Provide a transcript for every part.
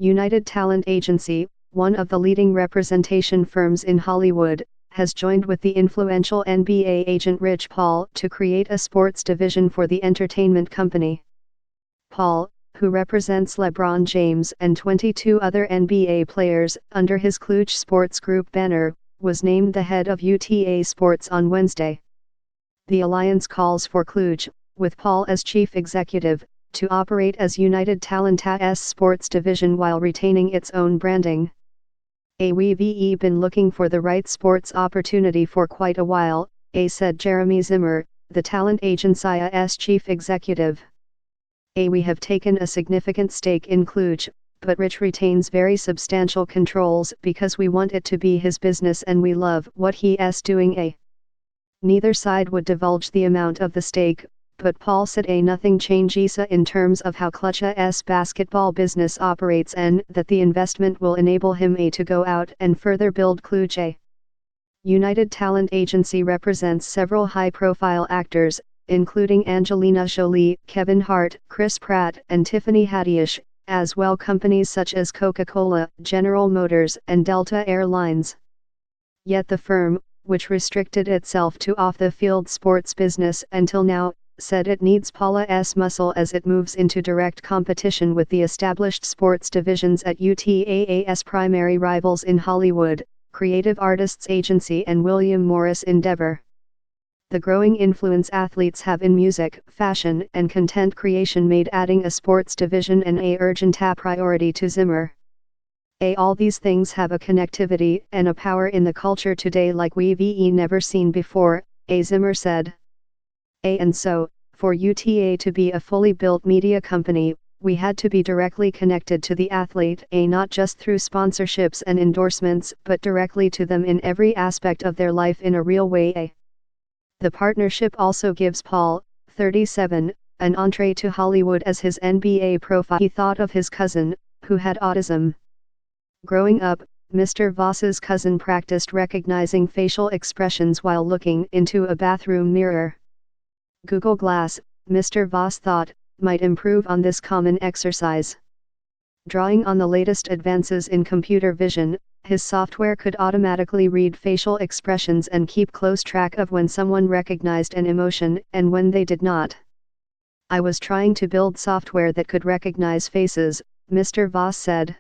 United Talent Agency, one of the leading representation firms in Hollywood, has joined with the influential NBA agent Rich Paul to create a sports division for the entertainment company. Paul, who represents LeBron James and 22 other NBA players under his Kluge Sports Group banner, was named the head of UTA Sports on Wednesday. The alliance calls for Kluge, with Paul as chief executive, to operate as United Talent's sports division while retaining its own branding. We've been looking for the right sports opportunity for quite a while, said Jeremy Zimmer, the talent agency's chief executive. We have taken a significant stake in Kluge, but Rich retains very substantial controls because we want it to be his business and we love what he's doing. Neither side would divulge the amount of the stake, but Paul said nothing changes in terms of how Kluge's basketball business operates and that the investment will enable him to go out and further build Kluge. United Talent Agency represents several high-profile actors, including Angelina Jolie, Kevin Hart, Chris Pratt and Tiffany Haddish, as well companies such as Coca-Cola, General Motors and Delta Air Lines. Yet the firm, which restricted itself to off-the-field sports business until now, said it needs Paul's muscle as it moves into direct competition with the established sports divisions at UTA's primary rivals in Hollywood, Creative Artists Agency and William Morris Endeavor. The growing influence athletes have in music, fashion and content creation made adding a sports division an urgent priority to Zimmer. All these things have a connectivity and a power in the culture today like we've never seen before, Zimmer said. And so, for UTA to be a fully built media company, we had to be directly connected to the athlete, not just through sponsorships and endorsements but directly to them in every aspect of their life in a real way. The partnership also gives Paul, 37, an entree to Hollywood as his NBA profile. He thought of his cousin, who had autism. Growing up, Mr. Voss's cousin practiced recognizing facial expressions while looking into a bathroom mirror. Google Glass, Mr. Voss thought, might improve on this common exercise. Drawing on the latest advances in computer vision, his software could automatically read facial expressions and keep close track of when someone recognized an emotion and when they did not. I was trying to build software that could recognize faces, Mr. Voss said.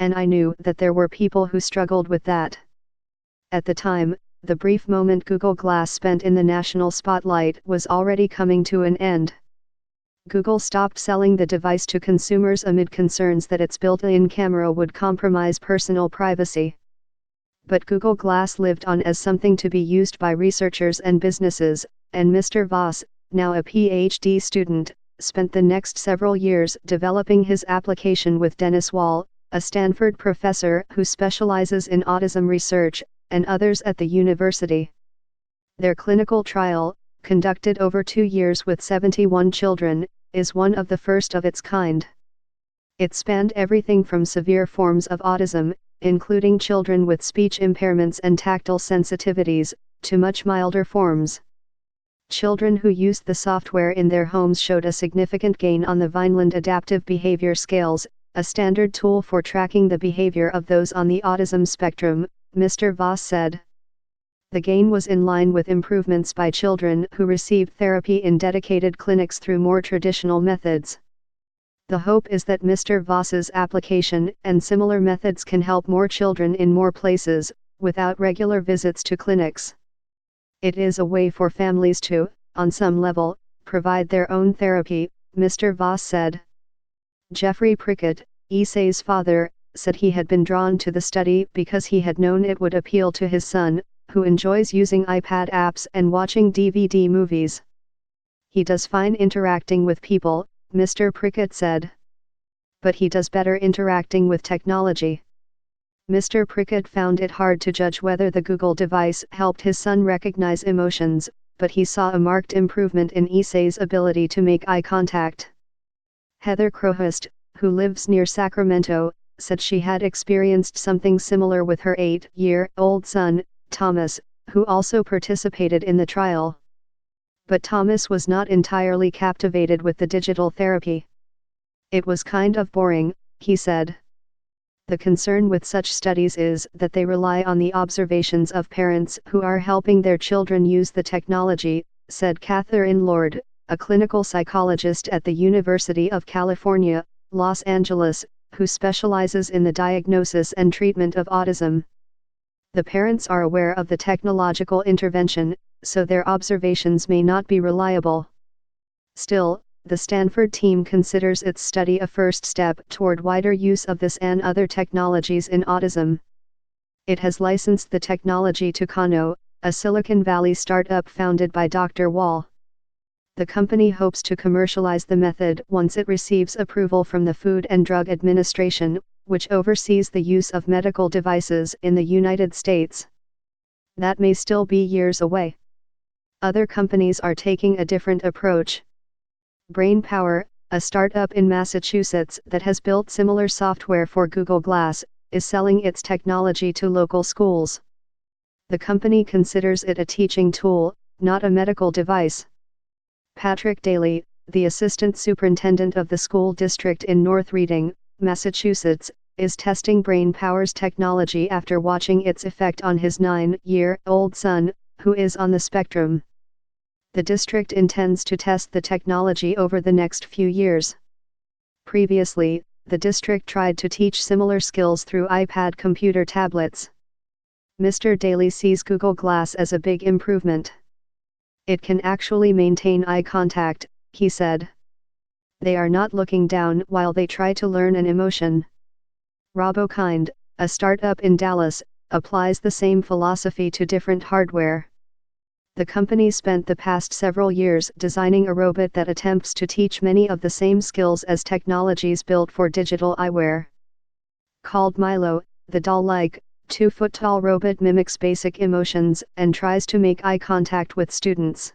And I knew that there were people who struggled with that. At the time, the brief moment Google Glass spent in the national spotlight was already coming to an end. Google stopped selling the device to consumers amid concerns that its built-in camera would compromise personal privacy. But Google Glass lived on as something to be used by researchers and businesses, and Mr. Voss, now a PhD student, spent the next several years developing his application with Dennis Wall, a Stanford professor who specializes in autism research, and others at the university. Their clinical trial, conducted over 2 years with 71 children, is one of the first of its kind. It spanned everything from severe forms of autism, including children with speech impairments and tactile sensitivities, to much milder forms. Children who used the software in their homes showed a significant gain on the Vineland Adaptive Behavior Scales, a standard tool for tracking the behavior of those on the autism spectrum, Mr. Voss said. The gain was in line with improvements by children who received therapy in dedicated clinics through more traditional methods. The hope is that Mr. Voss's application and similar methods can help more children in more places, without regular visits to clinics. It is a way for families to, on some level, provide their own therapy, Mr. Voss said. Jeffrey Prickett, Issei's father, said he had been drawn to the study because he had known it would appeal to his son, who enjoys using iPad apps and watching DVD movies. He does fine interacting with people, Mr. Prickett said. But he does better interacting with technology. Mr. Prickett found it hard to judge whether the Google device helped his son recognize emotions, but he saw a marked improvement in Issei's ability to make eye contact. Heather Crowhurst, who lives near Sacramento, said she had experienced something similar with her 8-year-old son, Thomas, who also participated in the trial. But Thomas was not entirely captivated with the digital therapy. It was kind of boring, he said. The concern with such studies is that they rely on the observations of parents who are helping their children use the technology, said Catherine Lord, a clinical psychologist at the University of California, Los Angeles, who specializes in the diagnosis and treatment of autism. The parents are aware of the technological intervention, so their observations may not be reliable. Still, the Stanford team considers its study a first step toward wider use of this and other technologies in autism. It has licensed the technology to Kano, a Silicon Valley startup founded by Dr. Wall. The company hopes to commercialize the method once it receives approval from the Food and Drug Administration, which oversees the use of medical devices in the United States. That may still be years away. Other companies are taking a different approach. BrainPower, a startup in Massachusetts that has built similar software for Google Glass, is selling its technology to local schools. The company considers it a teaching tool, not a medical device. Patrick Daly, the assistant superintendent of the school district in North Reading, Massachusetts, is testing BrainPower's technology after watching its effect on his 9-year-old son, who is on the spectrum. The district intends to test the technology over the next few years. Previously, the district tried to teach similar skills through iPad computer tablets. Mr. Daly sees Google Glass as a big improvement. It can actually maintain eye contact, he said. They are not looking down while they try to learn an emotion. RoboKind, a startup in Dallas, applies the same philosophy to different hardware. The company spent the past several years designing a robot that attempts to teach many of the same skills as technologies built for digital eyewear. Called Milo, the doll-like, 2-foot-tall robot mimics basic emotions and tries to make eye contact with students.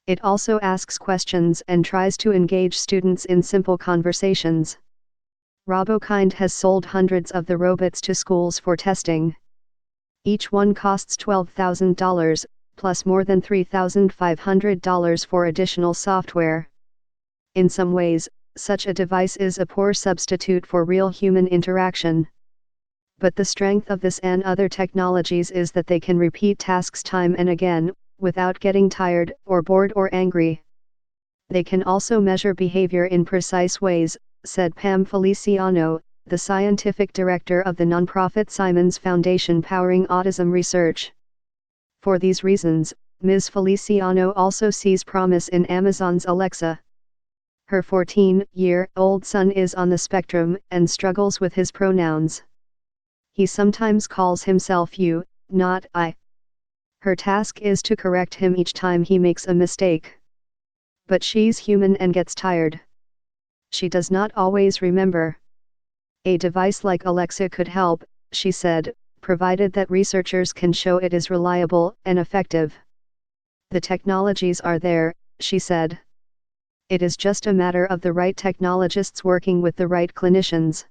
It also asks questions and tries to engage students in simple conversations. RoboKind has sold hundreds of the robots to schools for testing. Each one costs $12,000, plus more than $3,500 for additional software. In some ways, such a device is a poor substitute for real human interaction. But the strength of this and other technologies is that they can repeat tasks time and again, without getting tired, or bored or angry. They can also measure behavior in precise ways, said Pam Feliciano, the scientific director of the nonprofit Simons Foundation powering autism research. For these reasons, Ms. Feliciano also sees promise in Amazon's Alexa. Her 14-year-old son is on the spectrum and struggles with his pronouns. He sometimes calls himself you, not I. Her task is to correct him each time he makes a mistake. But she's human and gets tired. She does not always remember. A device like Alexa could help, she said, provided that researchers can show it is reliable and effective. The technologies are there, she said. It is just a matter of the right technologists working with the right clinicians.